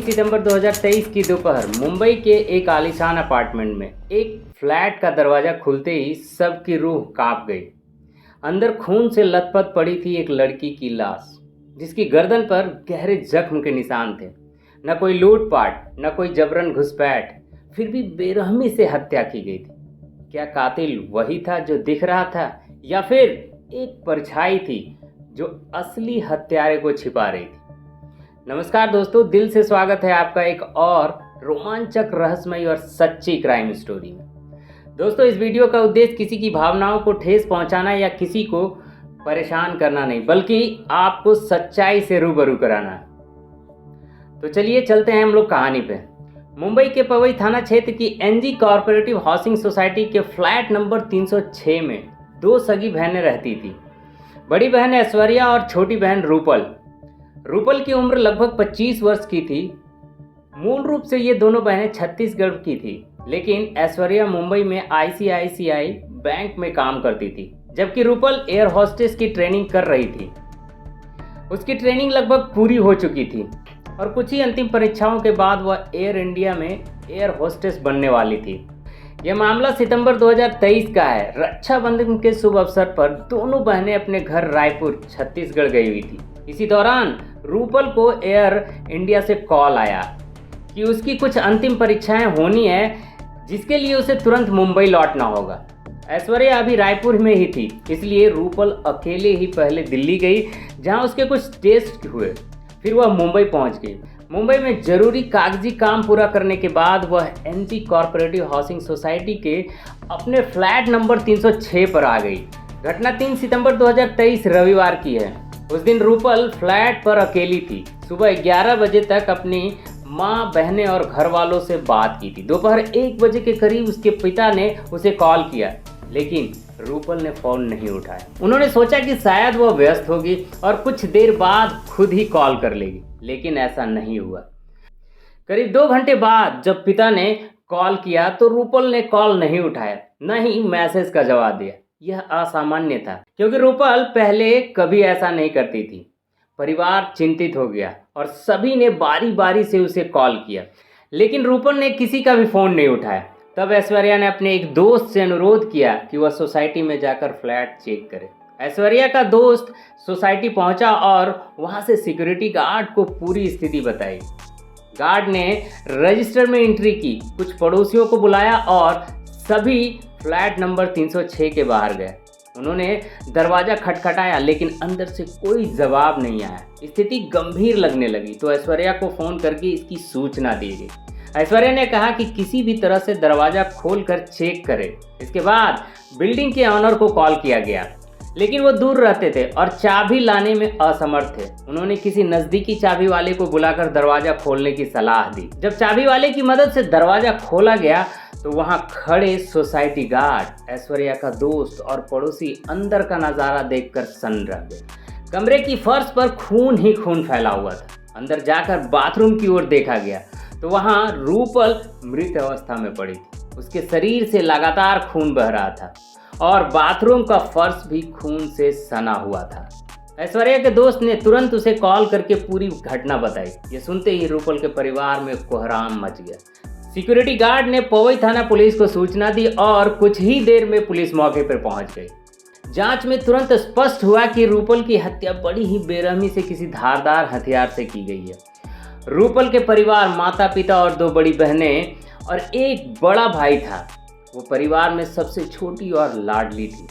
सितंबर 2023 की दोपहर मुंबई के एक आलीशान अपार्टमेंट में एक फ्लैट का दरवाज़ा खुलते ही सबकी रूह कांप गई। अंदर खून से लथपथ पड़ी थी एक लड़की की लाश, जिसकी गर्दन पर गहरे जख्म के निशान थे। न कोई लूटपाट, न कोई जबरन घुसपैठ, फिर भी बेरहमी से हत्या की गई थी। क्या कातिल वही था जो दिख रहा था, या फिर एक परछाई थी जो असली हत्यारे को छिपा रही थी? नमस्कार दोस्तों, दिल से स्वागत है आपका एक और रोमांचक, रहस्यमयी और सच्ची क्राइम स्टोरी में। दोस्तों, इस वीडियो का उद्देश्य किसी की भावनाओं को ठेस पहुंचाना या किसी को परेशान करना नहीं, बल्कि आपको सच्चाई से रूबरू कराना है। तो चलिए चलते हैं हम लोग कहानी पे। मुंबई के पवई थाना क्षेत्र की एनजी कॉर्पोरेटिव हाउसिंग सोसाइटी के फ्लैट नंबर 306 में दो सगी बहनें रहती थी। बड़ी बहन ऐश्वर्या और छोटी बहन रूपल की उम्र लगभग 25 वर्ष की थी। मूल रूप से ये दोनों बहनें छत्तीसगढ़ की थी, लेकिन ऐश्वर्या मुंबई में आईसीआईसीआई बैंक में काम करती थी, जबकि रूपल एयर होस्टेस की ट्रेनिंग कर रही थी। उसकी ट्रेनिंग लगभग पूरी हो चुकी थी और कुछ ही अंतिम परीक्षाओं के बाद वह एयर इंडिया में एयर होस्टेस बनने वाली थी। यह मामला सितंबर 2023 का है। रक्षाबंधन के शुभ अवसर पर दोनों बहनें अपने घर रायपुर छत्तीसगढ़ गई हुई थी। इसी दौरान रूपल को एयर इंडिया से कॉल आया कि उसकी कुछ अंतिम परीक्षाएं होनी है, जिसके लिए उसे तुरंत मुंबई लौटना होगा। ऐश्वर्या अभी रायपुर में ही थी, इसलिए रूपल अकेले ही पहले दिल्ली गई, जहां उसके कुछ टेस्ट हुए। फिर वह मुंबई पहुंच गई। मुंबई में जरूरी कागजी काम पूरा करने के बाद वह एनजी कॉर्पोरेटिव हाउसिंग सोसाइटी के अपने फ्लैट नंबर 306 पर आ गई। घटना 3 सितंबर 2023 रविवार की है। उस दिन रूपल फ्लैट पर अकेली थी। सुबह 11 बजे तक अपनी माँ, बहनें और घर वालों से बात की थी। दोपहर 1 बजे के करीब उसके पिता ने उसे कॉल किया, लेकिन रूपल ने फ़ोन नहीं उठाया। उन्होंने सोचा कि शायद वह व्यस्त होगी और कुछ देर बाद खुद ही कॉल कर लेगी, लेकिन ऐसा नहीं हुआ। करीब 2 घंटे बाद जब पिता ने कॉल किया तो रूपल ने कॉल नहीं उठाया, न ही मैसेज का जवाब दिया। यह असामान्य था, क्योंकि रूपल पहले कभी ऐसा नहीं करती थी। परिवार चिंतित हो गया और सभी ने बारी बारी से उसे कॉल किया, लेकिन रूपल ने किसी का भी फ़ोन नहीं उठाया। तब ऐश्वर्या ने अपने एक दोस्त से अनुरोध किया कि वह सोसाइटी में जाकर फ्लैट चेक करे। ऐश्वर्या का दोस्त सोसाइटी पहुंचा और वहां से सिक्योरिटी गार्ड को पूरी स्थिति बताई। गार्ड ने रजिस्टर में एंट्री की, कुछ पड़ोसियों को बुलाया और सभी फ्लैट नंबर 306 के बाहर गए। उन्होंने दरवाज़ा खटखटाया, लेकिन अंदर से कोई जवाब नहीं आया। स्थिति गंभीर लगने लगी तो ऐश्वर्या को फ़ोन करके इसकी सूचना दी गई। ऐश्वर्या ने कहा कि किसी भी तरह से दरवाज़ा खोलकर चेक करे। इसके बाद बिल्डिंग के ऑनर को कॉल किया गया, लेकिन वो दूर रहते थे और चाबी लाने में असमर्थ थे। उन्होंने किसी नज़दीकी चाबी वाले को बुलाकर दरवाज़ा खोलने की सलाह दी। जब चाबी वाले की मदद से दरवाज़ा खोला गया तो वहां खड़े सोसाइटी गार्ड, ऐश्वर्या का दोस्त और पड़ोसी अंदर का नज़ारा देखकर सन्न रह गए। कमरे की फर्श पर खून ही खून फैला हुआ था। अंदर जाकर बाथरूम की ओर देखा गया तो वहां रूपल मृत अवस्था में पड़ी थी। उसके शरीर से लगातार खून बह रहा था और बाथरूम का फर्श भी खून से सना हुआ था। ऐश्वर्या के दोस्त ने तुरंत उसे कॉल करके पूरी घटना बताई। ये सुनते ही रूपल के परिवार में कोहराम मच गया। सिक्योरिटी गार्ड ने पवई थाना पुलिस को सूचना दी और कुछ ही देर में पुलिस मौके पर पहुंच गई। जांच में तुरंत स्पष्ट हुआ कि रूपल की हत्या बड़ी ही बेरहमी से किसी धारदार हथियार से की गई है। रूपल के परिवार, माता पिता और 2 बड़ी बहनें और एक बड़ा भाई था। वो परिवार में सबसे छोटी और लाडली थी।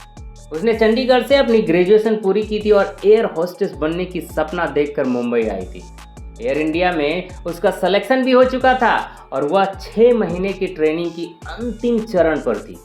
उसने चंडीगढ़ से अपनी ग्रेजुएशन पूरी की थी और एयर होस्टेस बनने की सपना देखकर मुंबई आई थी। एयर इंडिया में उसका सिलेक्शन भी हो चुका था और वह 6 महीने की ट्रेनिंग की अंतिम चरण पर थी।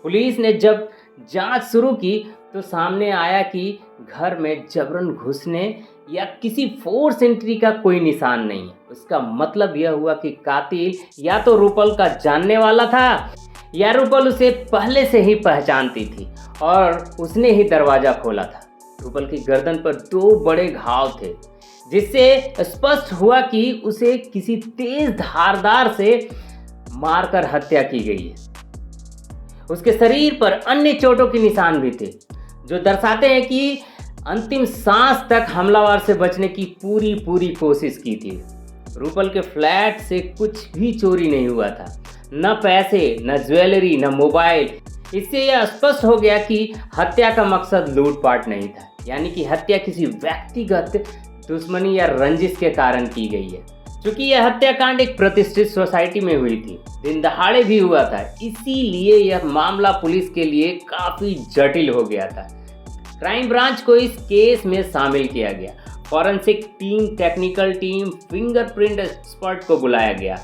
पुलिस ने जब जांच शुरू की तो सामने आया कि घर में जबरन घुसने या किसी फोर्स एंट्री का कोई निशान नहीं है। उसका मतलब यह हुआ कि कातिल या तो रूपल का जानने वाला था या रूपल उसे पहले से ही पहचानती थी और उसने ही दरवाज़ा खोला था। रूपल की गर्दन पर 2 बड़े घाव थे, जिससे स्पष्ट हुआ कि उसे किसी तेज धारदार से मारकर हत्या की गई है। उसके शरीर पर अन्य चोटों के निशान भी थे, जो दर्शाते हैं कि अंतिम सांस तक हमलावर से बचने की पूरी कोशिश की थी। रूपल के फ्लैट से कुछ भी चोरी नहीं हुआ था, न पैसे, न ज्वेलरी, न मोबाइल। इससे यह स्पष्ट हो गया कि हत्या का मकसद लूटपाट नहीं था, यानी कि हत्या किसी व्यक्तिगत दुश्मनी या रंजिश के कारण की गई है। क्योंकि यह हत्याकांड एक प्रतिष्ठित सोसाइटी में हुई थी, दिन दहाड़े भी हुआ था, इसीलिए यह मामला पुलिस के लिए काफी जटिल हो गया था। क्राइम ब्रांच को इस केस में शामिल किया गया। Forensic team, technical team, fingerprint expert को बुलाया गया।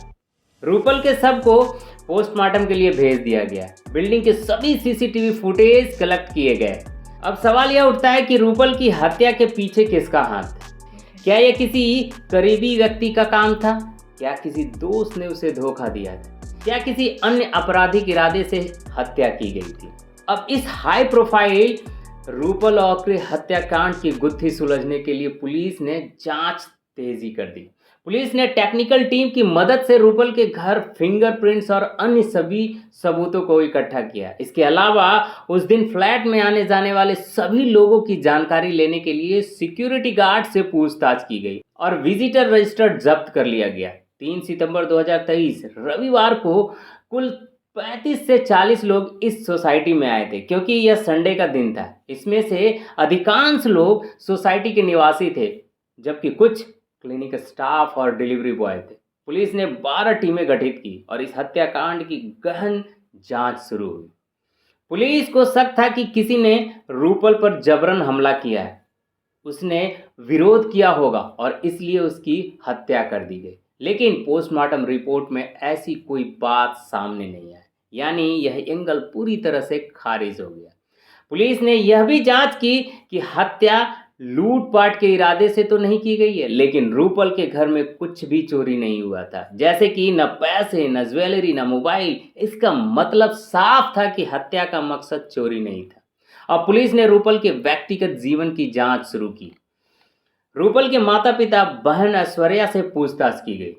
रूपल के शव को पोस्टमार्टम के लिए भेज दिया गया। बिल्डिंग के सभी सीसीटीवी फुटेज कलेक्ट किए गए। अब सवाल यह उठता है कि रूपल की हत्या के पीछे किसका हाथ था? क्या यह किसी करीबी व्यक्ति का काम था? क्या किसी दोस्त ने उसे धोखा दिया था? क्या किसी अन्य आपराधिक इरादे से हत्या की गई थी? अब इस हाई प्रोफाइल रूपल और हत्याकांड की गुत्थी सुलझने के लिए पुलिस ने जांच तेजी कर दी। पुलिस ने टेक्निकल टीम की मदद से रूपल के घर फिंगरप्रिंट्स और अन्य सभी सबूतों को इकट्ठा किया। इसके अलावा उस दिन फ्लैट में आने जाने वाले सभी लोगों की जानकारी लेने के लिए सिक्योरिटी गार्ड से पूछताछ की गई और विजिटर रजिस्टर जब्त कर लिया गया। 3 सितंबर 2023 रविवार को कुल 35 से 40 लोग इस सोसाइटी में आए थे, क्योंकि यह संडे का दिन था। इसमें से अधिकांश लोग सोसाइटी के निवासी थे, जबकि कुछ क्लिनिक स्टाफ और डिलीवरी बॉय थे। पुलिस ने 12 टीमें गठित की और इस हत्याकांड की गहन जांच शुरू हुई। पुलिस को शक था कि किसी ने रूपल पर जबरन हमला किया है, उसने विरोध किया होगा और इसलिए उसकी हत्या कर दी गई। लेकिन पोस्टमार्टम रिपोर्ट में ऐसी कोई बात सामने नहीं आई, यानी यह एंगल पूरी तरह से खारिज हो गया। पुलिस ने यह भी जांच की कि हत्या लूटपाट के इरादे से तो नहीं की गई है, लेकिन रूपल के घर में कुछ भी चोरी नहीं हुआ था, जैसे कि न पैसे, न ज्वेलरी, न मोबाइल। इसका मतलब साफ था कि हत्या का मकसद चोरी नहीं था। अब पुलिस ने रूपल के व्यक्तिगत जीवन की जांच शुरू की। रूपल के माता पिता, बहन ऐश्वर्या से पूछताछ की गई।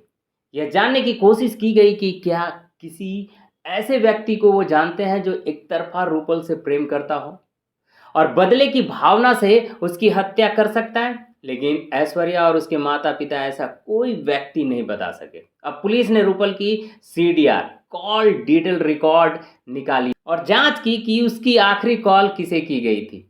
यह जानने की कोशिश की गई कि क्या किसी ऐसे व्यक्ति को वो जानते हैं जो एक तरफा रूपल से प्रेम करता हो और बदले की भावना से उसकी हत्या कर सकता है। लेकिन ऐश्वर्या और उसके माता पिता ऐसा कोई व्यक्ति नहीं बता सके। अब पुलिस ने रूपल की CDR कॉल डिटेल रिकॉर्ड निकाली और जांच की कि उसकी आखिरी कॉल किसे की गई थी,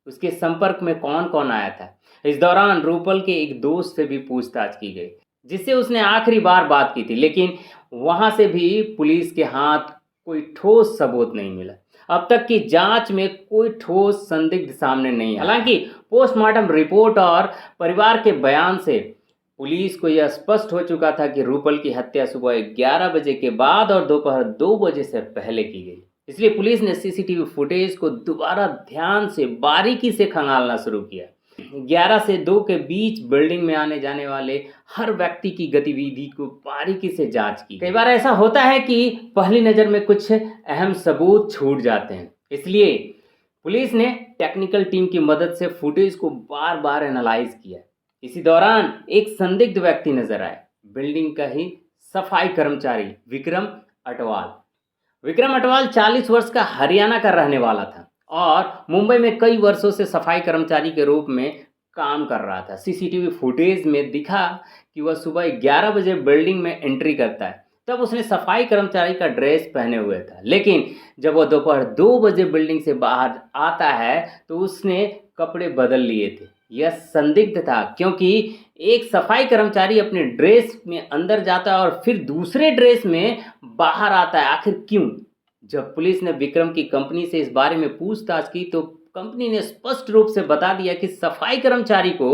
उसके संपर्क में कौन कौन आया था। इस दौरान रूपल के एक दोस्त से भी पूछताछ की गई, जिससे उसने आखिरी बार बात की थी, लेकिन वहां से भी पुलिस के हाथ कोई ठोस सबूत नहीं मिला। अब तक की जांच में कोई ठोस संदिग्ध सामने नहीं आया। हालांकि पोस्टमार्टम रिपोर्ट और परिवार के बयान से पुलिस को यह स्पष्ट हो चुका था कि रूपल की हत्या सुबह 11 बजे के बाद और दोपहर 2 बजे से पहले की गई। इसलिए पुलिस ने CCTV फुटेज को दोबारा ध्यान से बारीकी से खंगालना शुरू किया। 11 से 2 के बीच बिल्डिंग में आने जाने वाले हर व्यक्ति की गतिविधि को बारीकी से जांच की। कई बार ऐसा होता है कि पहली नज़र में कुछ अहम सबूत छूट जाते हैं, इसलिए पुलिस ने टेक्निकल टीम की मदद से फुटेज को बार बार एनालाइज किया। इसी दौरान एक संदिग्ध व्यक्ति नजर आया, बिल्डिंग का ही सफाई कर्मचारी विक्रम अटवाल। विक्रम अटवाल 40 वर्ष का हरियाणा का रहने वाला था और मुंबई में कई वर्षों से सफाई कर्मचारी के रूप में काम कर रहा था। CCTV फुटेज में दिखा कि वह सुबह 11 बजे बिल्डिंग में एंट्री करता है, तब उसने सफाई कर्मचारी का ड्रेस पहने हुए था। लेकिन जब वह दोपहर 2 बजे बिल्डिंग से बाहर आता है तो उसने कपड़े बदल लिए थे। यह संदिग्ध था, क्योंकि एक सफाई कर्मचारी अपने ड्रेस में अंदर जाता है और फिर दूसरे ड्रेस में बाहर आता है, आखिर क्यों? जब पुलिस ने विक्रम की कंपनी से इस बारे में पूछताछ की तो कंपनी ने स्पष्ट रूप से बता दिया कि सफाई कर्मचारी को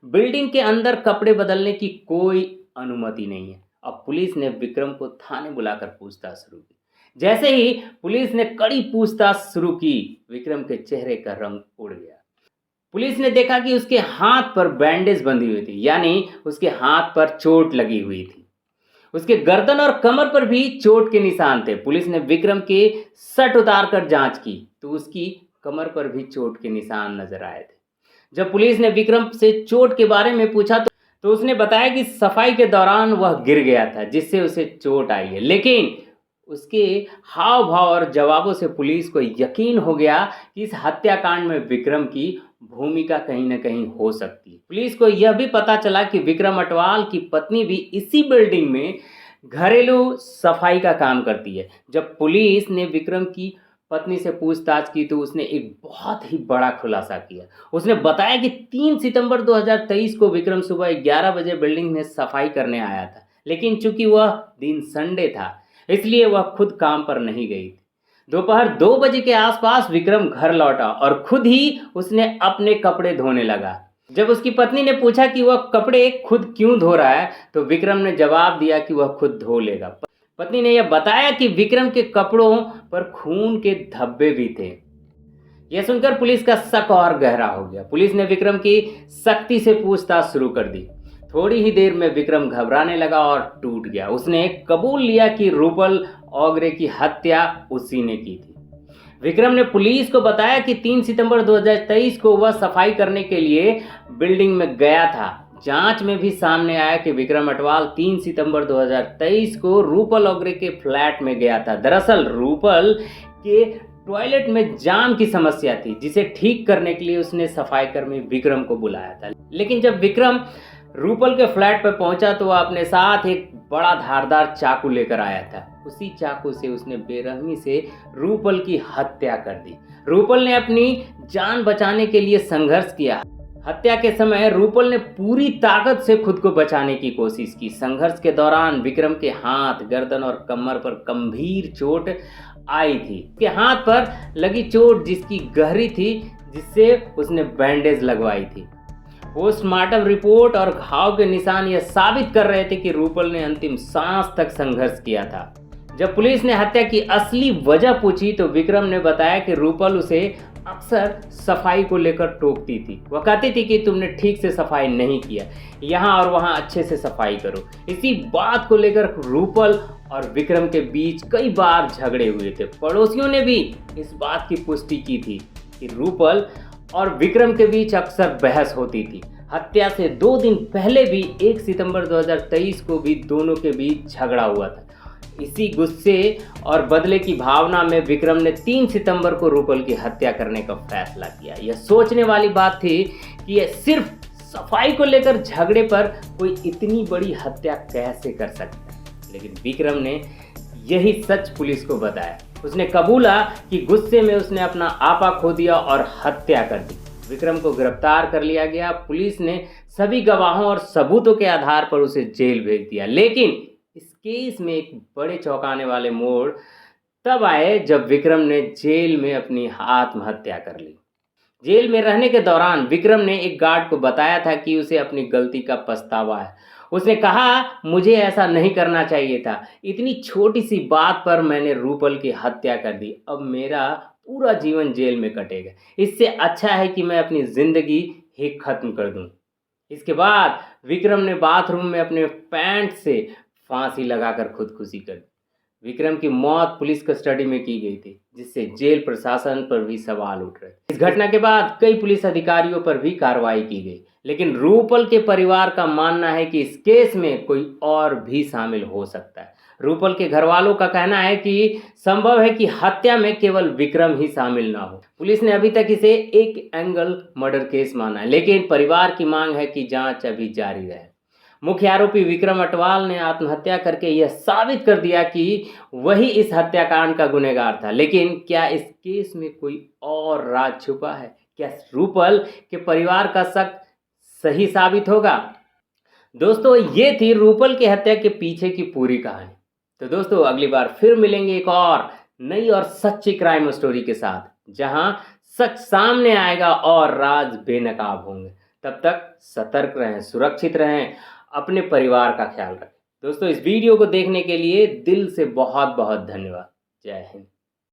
बिल्डिंग के अंदर कपड़े बदलने की कोई अनुमति नहीं है। अब पुलिस ने विक्रम को थाने बुलाकर पूछताछ शुरू की। जैसे ही पुलिस ने कड़ी पूछताछ शुरू की, विक्रम के चेहरे का रंग उड़ गया। पुलिस ने देखा कि उसके हाथ पर बैंडेज बंधी हुई थी, यानी उसके हाथ पर चोट लगी हुई थी। उसके गर्दन और कमर पर भी चोट के निशान थे। पुलिस ने विक्रम के शर्ट उतारकर जांच की तो उसकी कमर पर भी चोट के निशान नजर आए थे। जब पुलिस ने विक्रम से चोट के बारे में पूछा तो उसने बताया कि सफाई के दौरान वह गिर गया था, जिससे उसे चोट आई है। लेकिन उसके हाव भाव और जवाबों से पुलिस को यकीन हो गया कि इस हत्याकांड में विक्रम की भूमिका कहीं ना कहीं हो सकती है। पुलिस को यह भी पता चला कि विक्रम अटवाल की पत्नी भी इसी बिल्डिंग में घरेलू सफाई का काम करती है। जब पुलिस ने विक्रम की पत्नी से पूछताछ की तो उसने एक बहुत ही बड़ा खुलासा किया। उसने बताया कि 3 सितंबर 2023 को विक्रम सुबह 11 बजे बिल्डिंग में सफाई करने आया था, लेकिन चूंकि वह दिन संडे था इसलिए वह खुद काम पर नहीं गई थी। दोपहर 2 बजे के आसपास विक्रम घर लौटा और खुद ही उसने अपने कपड़े धोने लगा। जब उसकी पत्नी ने पूछा कि वह कपड़े खुद क्यों धो रहा है तो विक्रम ने जवाब दिया कि वह खुद धो लेगा। पत्नी ने यह बताया कि विक्रम के कपड़ों पर खून के धब्बे भी थे। यह सुनकर पुलिस का शक और गहरा हो गया। पुलिस ने विक्रम की सख्ती से पूछताछ शुरू कर दी। थोड़ी ही देर में विक्रम घबराने लगा और टूट गया। उसने कबूल लिया कि रूपल ओगरे की हत्या उसी ने की थी। विक्रम ने पुलिस को बताया कि 3 सितंबर 2023 को वह सफाई करने के लिए बिल्डिंग में गया था। जांच में भी सामने आया कि विक्रम अटवाल 3 सितंबर 2023 को रूपल ओगरे के फ्लैट में गया था। दरअसल रूपल के टॉयलेट में जाम की समस्या थी, जिसे ठीक करने के लिए उसने सफाई कर्मी विक्रम को बुलाया था। लेकिन जब विक्रम रूपल के फ्लैट पर पहुंचा तो वह अपने साथ एक बड़ा धारदार चाकू लेकर आया था। उसी चाकू से उसने बेरहमी से रूपल की हत्या कर दी। रूपल ने अपनी जान बचाने के लिए संघर्ष किया। हत्या के समय रूपल ने पूरी ताकत से खुद को बचाने की कोशिश की। संघर्ष के दौरान विक्रम के हाथ, गर्दन और कमर पर गंभीर चोट आई थी। उसके हाथ पर लगी चोट जिसकी गहरी थी, जिससे उसने बैंडेज लगवाई थी। पोस्टमार्टम रिपोर्ट और घाव के निशान यह साबित कर रहे थे कि रूपल ने अंतिम सांस तक संघर्ष किया था। जब पुलिस ने हत्या की असली वजह पूछी तो विक्रम ने बताया कि रूपल उसे अक्सर सफाई को लेकर टोकती थी। वह कहती थी कि तुमने ठीक से सफाई नहीं किया, यहाँ और वहाँ अच्छे से सफाई करो। इसी बात को लेकर रूपल और विक्रम के बीच कई बार झगड़े हुए थे। पड़ोसियों ने भी इस बात की पुष्टि की थी कि रूपल और विक्रम के बीच अक्सर बहस होती थी। हत्या से 2 दिन पहले भी 1 सितंबर 2023 को भी दोनों के बीच झगड़ा हुआ था। इसी गुस्से और बदले की भावना में विक्रम ने 3 सितंबर को रूपल की हत्या करने का फैसला किया। यह सोचने वाली बात थी कि यह सिर्फ सफाई को लेकर झगड़े पर कोई इतनी बड़ी हत्या कैसे कर सकता है, लेकिन विक्रम ने यही सच पुलिस को बताया। उसने कबूला कि गुस्से में उसने अपना आपा खो दिया और हत्या कर दी। विक्रम को गिरफ्तार कर लिया गया। पुलिस ने सभी गवाहों और सबूतों के आधार पर उसे जेल भेज दिया। लेकिन इस केस में एक बड़े चौंकाने वाले मोड़ तब आए जब विक्रम ने जेल में अपनी आत्महत्या कर ली। जेल में रहने के दौरान विक्रम ने एक गार्ड को बताया था कि उसे अपनी गलती का पछतावा है। उसने कहा, मुझे ऐसा नहीं करना चाहिए था। इतनी छोटी सी बात पर मैंने रूपल की हत्या कर दी। अब मेरा पूरा जीवन जेल में कटेगा। इससे अच्छा है कि मैं अपनी जिंदगी ही खत्म कर दूं। इसके बाद विक्रम ने बाथरूम में अपने पैंट से फांसी लगाकर खुदकुशी कर दी। विक्रम की मौत पुलिस कस्टडी में की गई थी, जिससे जेल प्रशासन पर भी सवाल उठ रहे थे। इस घटना के बाद कई पुलिस अधिकारियों पर भी कार्रवाई की गई, लेकिन रूपल के परिवार का मानना है कि इस केस में कोई और भी शामिल हो सकता है। रूपल के घर वालों का कहना है कि संभव है कि हत्या में केवल विक्रम ही शामिल ना हो। पुलिस ने अभी तक इसे एक एंगल मर्डर केस माना है, लेकिन परिवार की मांग है कि जांच अभी जारी रहे। मुख्य आरोपी विक्रम अटवाल ने आत्महत्या करके यह साबित कर दिया कि वही इस हत्याकांड का गुनहगार था। लेकिन क्या इस केस में कोई और राज छुपा है? क्या रूपल के परिवार का शक सही साबित होगा? दोस्तों, ये थी रूपल की हत्या के पीछे की पूरी कहानी। तो दोस्तों, अगली बार फिर मिलेंगे एक और नई और सच्ची क्राइम स्टोरी के साथ, जहां सच सामने आएगा और राज बेनकाब होंगे। तब तक सतर्क रहें, सुरक्षित रहें, अपने परिवार का ख्याल रखें। दोस्तों, इस वीडियो को देखने के लिए दिल से बहुत बहुत धन्यवाद। जय हिंद।